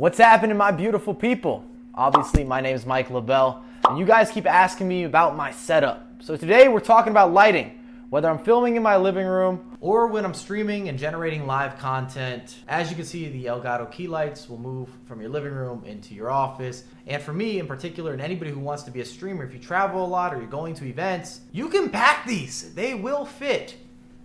What's happening, my beautiful people? Obviously, my name is Mike LaBelle, and you guys keep asking me about my setup. So today we're talking about lighting. Whether I'm filming in my living room or when I'm streaming and generating live content, as you can see, the Elgato key lights will move from your living room into your office. And for me in particular, and anybody who wants to be a streamer, if you travel a lot or you're going to events, you can pack these. They will fit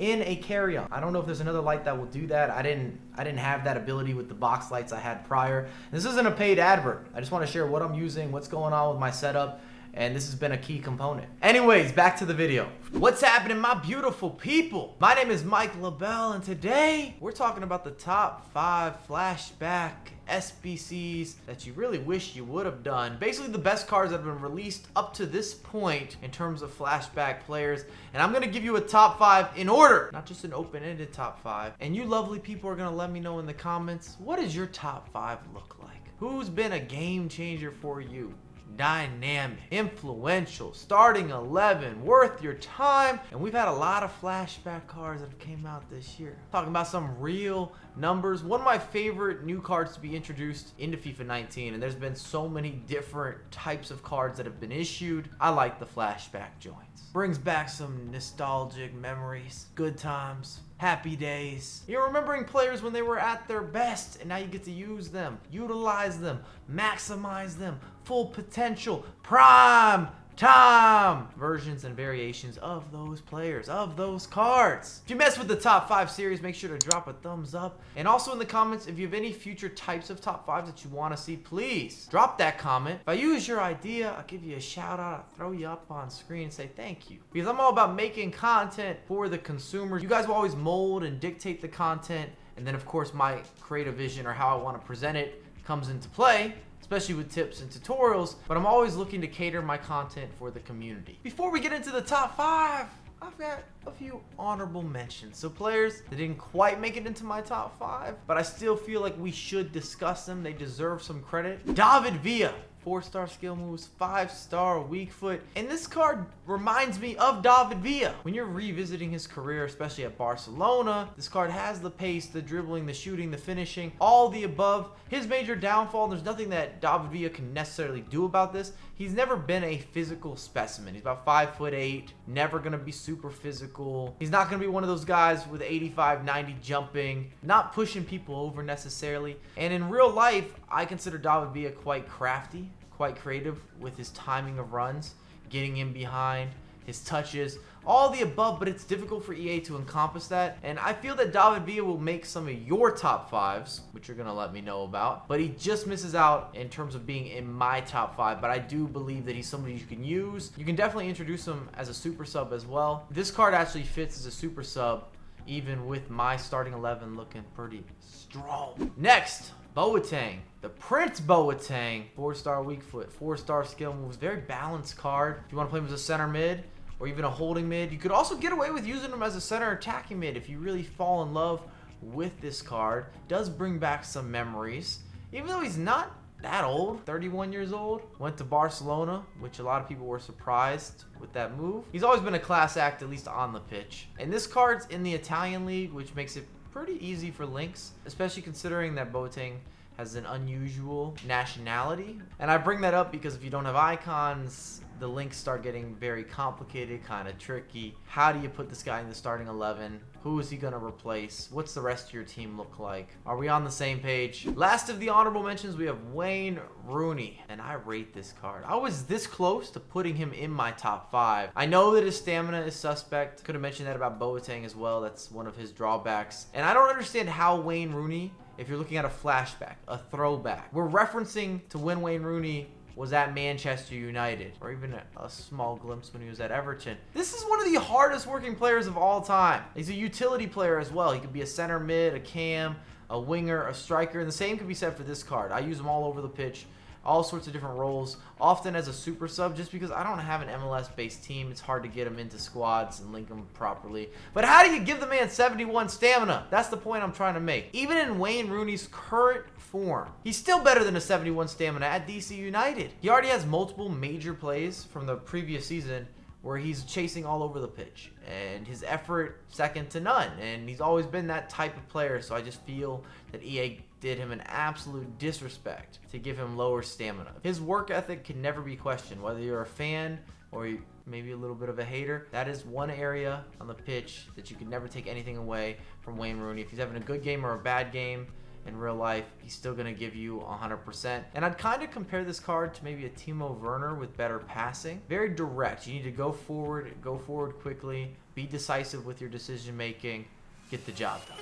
in a carry-on. I don't know if there's another light that will do that. I didn't have that ability with the box lights I had prior. This isn't a paid advert. I just want to share what I'm using, what's going on with my setup, and this has been a key component. Anyways, back to the video. What's happening, my beautiful people? My name is Mike LaBelle, and today we're talking about the top 5 flashback SBCs that you really wish you would have done. Basically the best cards that have been released up to this point in terms of flashback players. And I'm gonna give you a top 5 in order, not just an open-ended top 5. And you lovely people are gonna let me know in the comments, what does your top 5 look like? Who's been a game changer for you? Dynamic, influential, starting 11, worth your time. And we've had a lot of flashback cards that have came out this year. Talking about some real numbers. One of my favorite new cards to be introduced into FIFA 19, and there's been so many different types of cards that have been issued. I like the flashback joints. Brings back some nostalgic memories, good times, happy days. You're remembering players when they were at their best, and now you get to use them, utilize them, maximize them, full potential, prime time versions and variations of those players, of those cards. If you mess with the top 5 series, make sure to drop a thumbs up. And also in the comments, if you have any future types of top 5s that you want to see, please drop that comment. If I use your idea, I'll give you a shout out, I'll throw you up on screen and say thank you. Because I'm all about making content for the consumers. You guys will always mold and dictate the content. And then of course my creative vision or how I want to present it comes into play, especially with tips and tutorials, but I'm always looking to cater my content for the community. Before we get into the top 5, I've got a few honorable mentions. So players that didn't quite make it into my top 5, but I still feel like we should discuss them. They deserve some credit. David Villa. 4-star skill moves, 5-star weak foot. And this card reminds me of David Villa. When you're revisiting his career, especially at Barcelona, this card has the pace, the dribbling, the shooting, the finishing, all the above. His major downfall, there's nothing that David Villa can necessarily do about this. He's never been a physical specimen. He's about 5'8", never gonna be super physical. He's not gonna be one of those guys with 85, 90 jumping, not pushing people over necessarily. And in real life, I consider David Villa quite crafty, quite creative with his timing of runs, getting in behind, his touches, all the above, but it's difficult for EA to encompass that. And I feel that David Villa will make some of your top 5s, which you're gonna let me know about, but he just misses out in terms of being in my top 5. But I do believe that he's somebody you can use. You can definitely introduce him as a super sub as well. This card actually fits as a super sub, even with my starting 11 looking pretty strong. Next, Boateng, the Prince Boateng, 4-star weak foot, 4-star skill moves, very balanced card. If you want to play him as a center mid or even a holding mid, you could also get away with using him as a center attacking mid if you really fall in love with this card. Does bring back some memories, even though he's not that old, 31 years old. Went to Barcelona, which a lot of people were surprised with that move. He's always been a class act, at least on the pitch. And this card's in the Italian league, which makes it pretty easy for links, especially considering that Boateng has an unusual nationality. And I bring that up because if you don't have icons, the links start getting very complicated, kind of tricky. How do you put this guy in the starting 11? Who is he gonna replace? What's the rest of your team look like? Are we on the same page? Last of the honorable mentions, we have Wayne Rooney, and I rate this card. I was this close to putting him in my top 5. I know that his stamina is suspect. Could have mentioned that about Boateng as well. That's one of his drawbacks. And I don't understand how Wayne Rooney, if you're looking at a flashback, a throwback, we're referencing to when Wayne Rooney was at Manchester United, or even a small glimpse when he was at Everton. This is one of the hardest working players of all time. He's a utility player as well. He could be a center mid, a cam, a winger, a striker, and the same could be said for this card. I use him all over the pitch, all sorts of different roles, often as a super sub, just because I don't have an MLS-based team. It's hard to get him into squads and link him properly. But how do you give the man 71 stamina? That's the point I'm trying to make. Even in Wayne Rooney's current form, he's still better than a 71 stamina at DC United. He already has multiple major plays from the previous season where he's chasing all over the pitch and his effort second to none, and he's always been that type of player. So I just feel that EA did him an absolute disrespect to give him lower stamina. His work ethic can never be questioned, whether you're a fan or maybe a little bit of a hater. That is one area on the pitch that you can never take anything away from Wayne Rooney. If he's having a good game or a bad game in real life, he's still going to give you 100%. And I'd kind of compare this card to maybe a Timo Werner with better passing. Very direct. You need to go forward quickly, be decisive with your decision making, get the job done.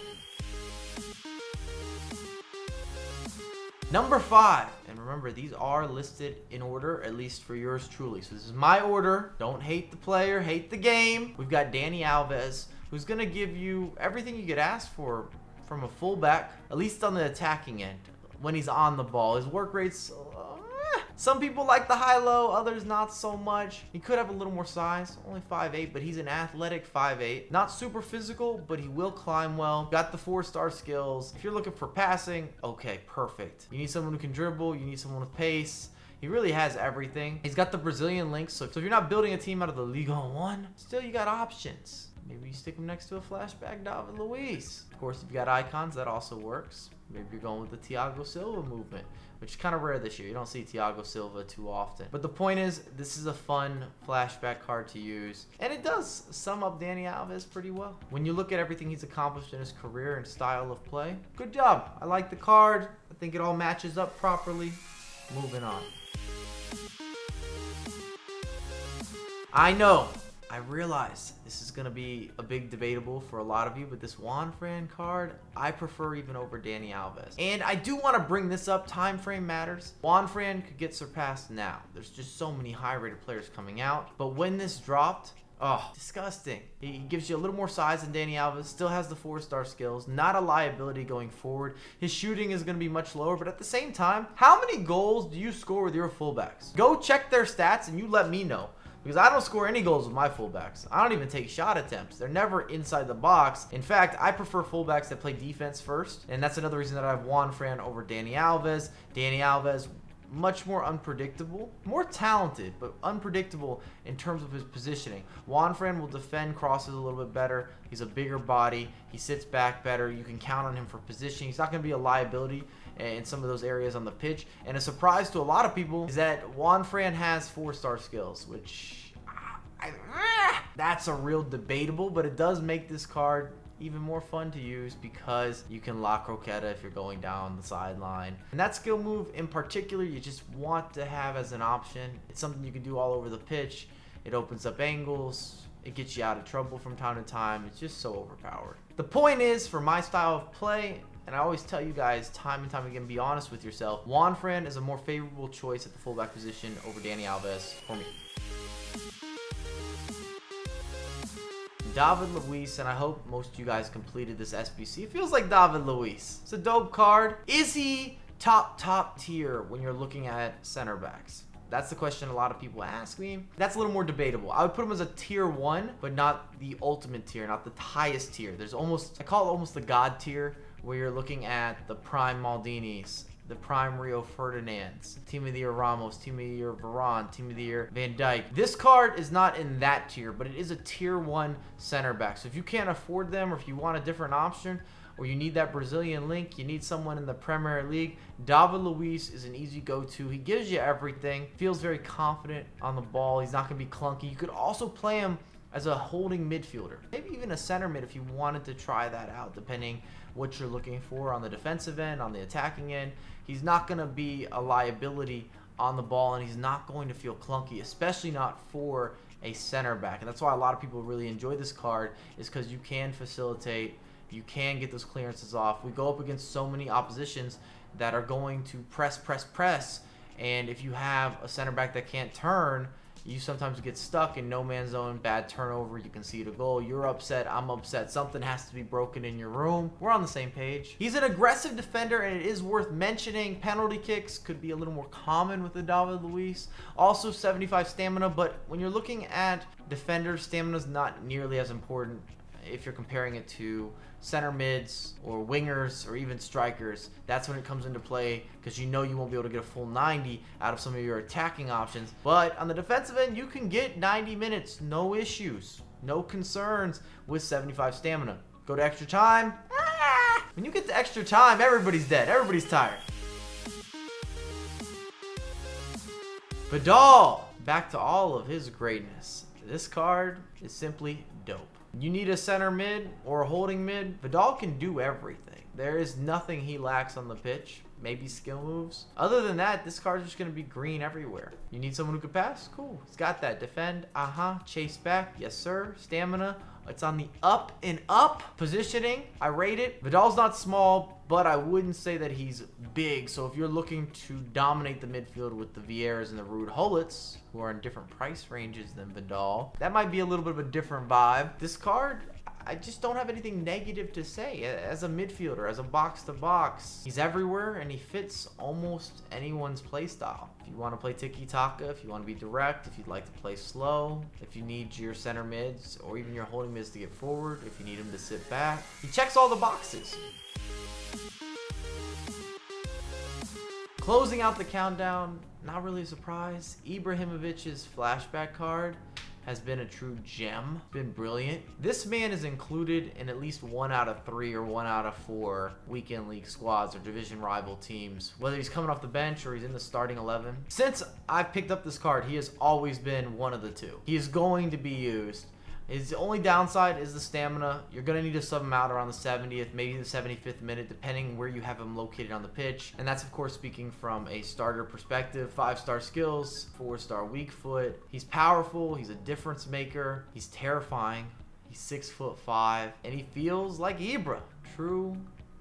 Number 5, and remember, these are listed in order, at least for yours truly. So this is my order. Don't hate the player, hate the game. We've got Dani Alves, who's going to give you everything you could ask for from a fullback, at least on the attacking end, when he's on the ball. His work rate's some people like the high-low, others not so much. He could have a little more size, only 5'8", but he's an athletic 5'8". Not super physical, but he will climb well. Got the 4-star skills. If you're looking for passing, okay, perfect. You need someone who can dribble, you need someone with pace. He really has everything. He's got the Brazilian links, so if you're not building a team out of the Liga 1, still you got options. Maybe you stick him next to a flashback David Luiz. Of course, if you got icons, that also works. Maybe you're going with the Thiago Silva movement, which is kind of rare this year. You don't see Thiago Silva too often. But the point is, this is a fun flashback card to use. And it does sum up Dani Alves pretty well. When you look at everything he's accomplished in his career and style of play, good job. I like the card. I think it all matches up properly. Moving on. I know. I realize this is going to be a big debatable for a lot of you, but this Juanfran card, I prefer even over Dani Alves. And I do want to bring this up. Time frame matters. Juanfran could get surpassed now. There's just so many high-rated players coming out. But when this dropped, oh, disgusting. He gives you a little more size than Dani Alves, still has the 4-star skills, not a liability going forward. His shooting is going to be much lower, but at the same time, how many goals do you score with your fullbacks? Go check their stats and you let me know. Because I don't score any goals with my fullbacks. I don't even take shot attempts. They're never inside the box. In fact, I prefer fullbacks that play defense first. And that's another reason that I have Juanfran over Dani Alves. Dani Alves, much more unpredictable. More talented, but unpredictable in terms of his positioning. Juanfran will defend crosses a little bit better. He's a bigger body. He sits back better. You can count on him for positioning. He's not going to be a liability in some of those areas on the pitch. And a surprise to a lot of people is that Juanfran has 4-star skills, which that's a real debatable, but it does make this card even more fun to use because you can lock Croqueta if you're going down the sideline. And that skill move in particular, you just want to have as an option. It's something you can do all over the pitch. It opens up angles. It gets you out of trouble from time to time. It's just so overpowered. The point is, for my style of play, and I always tell you guys time and time again, be honest with yourself, Juanfran is a more favorable choice at the fullback position over Dani Alves for me. David Luiz, and I hope most of you guys completed this SBC. It feels like David Luiz. It's a dope card. Is he top tier when you're looking at center backs? That's the question a lot of people ask me. That's a little more debatable. I would put him as a tier 1, but not the ultimate tier, not the highest tier. There's almost, I call it almost the God tier, where you're looking at the prime Maldinis, the prime Rio Ferdinands, Team of the Year Ramos, Team of the Year Varane, Team of the Year Van Dijk. This card is not in that tier, but it is a tier 1 center back. So if you can't afford them, or if you want a different option, or you need that Brazilian link, you need someone in the Premier League, David Luiz is an easy go-to. He gives you everything, feels very confident on the ball. He's not going to be clunky. You could also play him as a holding midfielder, maybe even a center mid if you wanted to try that out, depending what you're looking for on the defensive end, on the attacking end. He's not going to be a liability on the ball, and he's not going to feel clunky, especially not for a center back. And that's why a lot of people really enjoy this card, is because you can facilitate, you can get those clearances off. We go up against so many oppositions that are going to press, and if you have a center back that can't turn, you sometimes get stuck in no man's zone, bad turnover, you can see the goal, you're upset, I'm upset, something has to be broken in your room. We're on the same page. He's an aggressive defender, and it is worth mentioning, penalty kicks could be a little more common with the David Luiz. Also 75 stamina, but when you're looking at defenders, stamina is not nearly as important if you're comparing it to center mids or wingers or even strikers. That's when it comes into play, because you know you won't be able to get a full 90 out of some of your attacking options. But on the defensive end, you can get 90 minutes, no issues, no concerns with 75 stamina. Go to extra time, When you get to extra time, everybody's dead. Everybody's tired. Vidal, back to all of his greatness. This card is simply dope. You need a center mid or a holding mid. Vidal can do everything. There is nothing he lacks on the pitch. Maybe skill moves. Other than that, this card's just going to be green everywhere. You need someone who can pass? Cool. He's got that. Defend. Chase back. Yes, sir. Stamina. It's on the up and up. Positioning. I rate it. Vidal's not small, but I wouldn't say that he's big. So if you're looking to dominate the midfield with the Vieiras and the Ruud Hullets, who are in different price ranges than Vidal, that might be a little bit of a different vibe. This card, I just don't have anything negative to say. As a midfielder, as a box-to-box, he's everywhere and he fits almost anyone's playstyle. If you want to play tiki-taka, if you want to be direct, if you'd like to play slow, if you need your center mids or even your holding mids to get forward, if you need him to sit back, he checks all the boxes. Closing out the countdown, not really a surprise, Ibrahimovic's flashback card has been a true gem. Been brilliant. This man is included in at least 1 out of 3 or 1 out of 4 weekend league squads or division rival teams, whether he's coming off the bench or he's in the starting 11. Since I've picked up this card, he has always been one of the two. He is going to be used. His only downside is the stamina. You're going to need to sub him out around the 70th, maybe the 75th minute, depending where you have him located on the pitch. And that's, of course, speaking from a starter perspective. 5-star skills, 4-star weak foot. He's powerful. He's a difference maker. He's terrifying. He's 6'5", and he feels like Ibra. True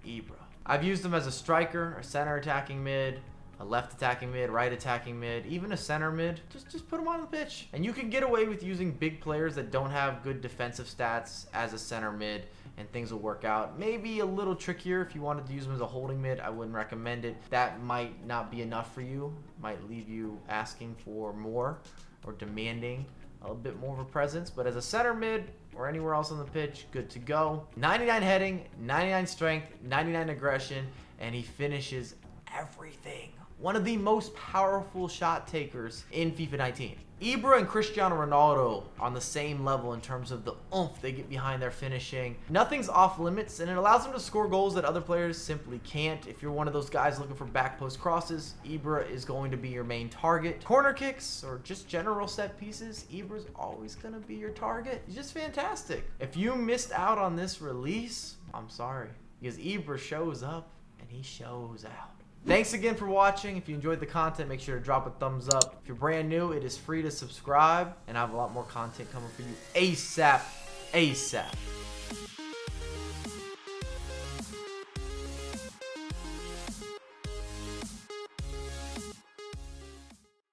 Ibra. I've used him as a striker, a center attacking mid, a left attacking mid, right attacking mid, even a center mid. Just put him on the pitch. And you can get away with using big players that don't have good defensive stats as a center mid, and things will work out. Maybe a little trickier if you wanted to use him as a holding mid. I wouldn't recommend it. That might not be enough for you. Might leave you asking for more or demanding a bit more of a presence. But as a center mid or anywhere else on the pitch, good to go. 99 heading, 99 strength, 99 aggression, and he finishes everything. One of the most powerful shot takers in FIFA 19. Ibra and Cristiano Ronaldo on the same level in terms of the oomph they get behind their finishing. Nothing's off limits, and it allows them to score goals that other players simply can't. If you're one of those guys looking for back post crosses, Ibra is going to be your main target. Corner kicks or just general set pieces, Ibra's always going to be your target. He's just fantastic. If you missed out on this release, I'm sorry, because Ibra shows up and he shows out. Thanks again for watching. If you enjoyed the content, make sure to drop a thumbs up. If you're brand new, it is free to subscribe, and I have a lot more content coming for you ASAP.